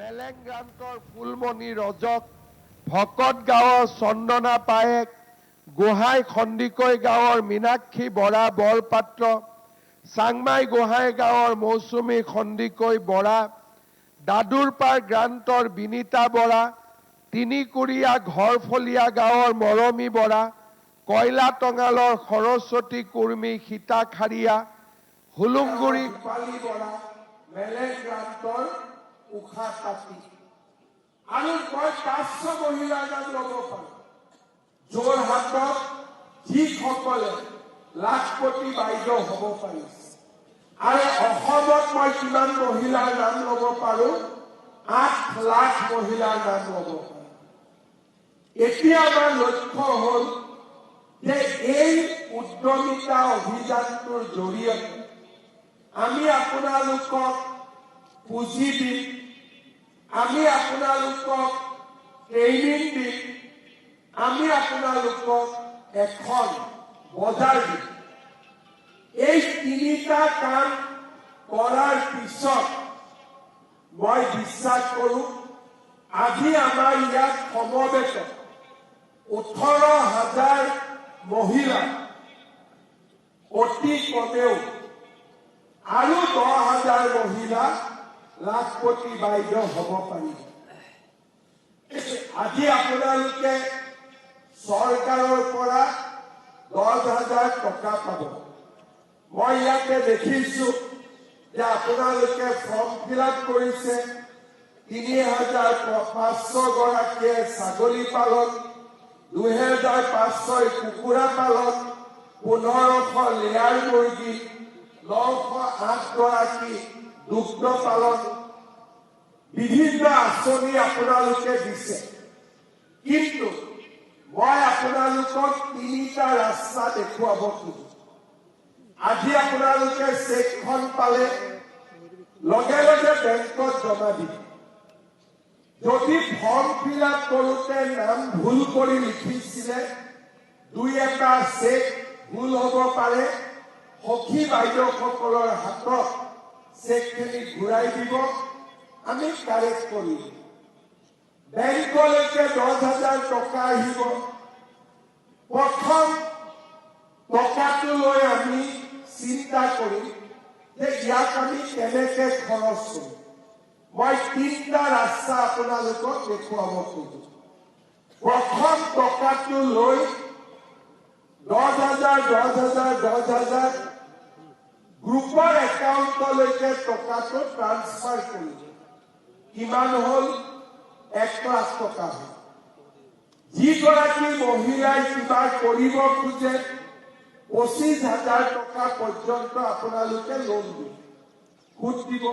মেলেংগ্ৰান্তৰ ফুলমণি ৰজক, ভকত গাঁৱৰ চন্দনা পায়েক, গোহাঁই খন্দিকৈ গাঁৱৰ মীনাক্ষী বৰা বৰপাত্ৰ, চাংমাই গোহাঁই গাঁৱৰ মৌচুমী খন্দিকৈ বৰা, দাদুৰপাৰ গ্ৰান্তৰ বিনীতা বৰা, তিনিকুৰীয়া ঘৰফলীয়া গাঁৱৰ মৰমী বৰা, কয়লাটঙালৰ সৰস্বতী কুৰ্মী সীতা খাৰিয়া, হুলুংগুৰি ৰূপালী বৰা, মেলেংগ্ৰান্তৰ উষা তাঁতী আৰু মই ৫০০ মহিলাৰ নাম ল'ব পাৰোঁ। যোৰহাটত যিসকলে লাখপতি বাইদেউ হ'ব পাৰিছে আৰু অসমত মই কিমান মহিলাৰ নাম ল'ব পাৰোঁ, ৮ লাখ মহিলাৰ নাম ল'ব পাৰোঁ। এতিয়া আমাৰ লক্ষ্য হ'ল যে এই উদ্যমিতা অভিযানটোৰ জৰিয়তে আমি আপোনালোকক পুঁজি দিম, আমি আপোনালোকক ট্ৰেইনিং দিম, আমি আপোনালোকক এখন বজাৰ দিম। এই তিনিটা কাম কৰাৰ পিছত মই বিশ্বাস কৰোঁ আজি আমাৰ ইয়াত সমবেত ১৮,০০০ মহিলা অতি কমেও আৰু ১০,০০০ মহিলা লাখপতি বাইদেউ হ'ব পাৰিব। আজি আপোনালোকে চৰকাৰৰ পৰা ১০,০০০ টকা পাব। মই ইয়াতে দেখিছো যে আপোনালোকে ফৰ্ম ফিল-আপ কৰিছে। ৩,৫০০ গৰাকীয়ে ছাগলী পালন, ২,৫০০ কুকুৰা পালন, ১৫০০ লেয়াৰ মুৰ্গী, ৯০৮ গৰাকী দুগ্ধ পালন, বিভিন্ন আঁচনি আপোনালোকে দিছে। কিন্তু মই আপোনালোকক ৩টা ৰাস্তা দেখুৱাব খোজো। আজি আপোনালোকে চেকখন পালে লগে লগে বেংকত জমা দিব। যদি ফৰ্ম ফিল-আপ কৰোঁতে নাম ভুল কৰি লিখিছিলে, ২-এটা চেক ভুল হ'ব পাৰে, সখী বাইদেউসকলৰ হাতত চেকখিনি ঘূৰাই দিব, আমি কাৰেক্ট কৰিম। বেংকলৈকে ১০,০০০ টকা আহিব। প্ৰথম টকাটো লৈ আমি চিন্তা কৰিম যে ইয়াক আমি কেনেকে খৰচ কৰিম। মই ৩টা ৰাস্তা আপোনালোকক দেখুৱাব খোজো। প্ৰথম টকাটো লৈ ১০,০০০ গ্ৰুপৰ একাউণ্টলৈকে টকাটো ট্ৰান্সফাৰ কৰিব। কিমান হ'ল? ১ লাখ টকা হ'ল। যিগৰাকী মহিলাই কিবা কৰিব খোজে ২৫,০০০ টকা পৰ্যন্ত আপোনালোকে লোন দিব, সুদ দিব।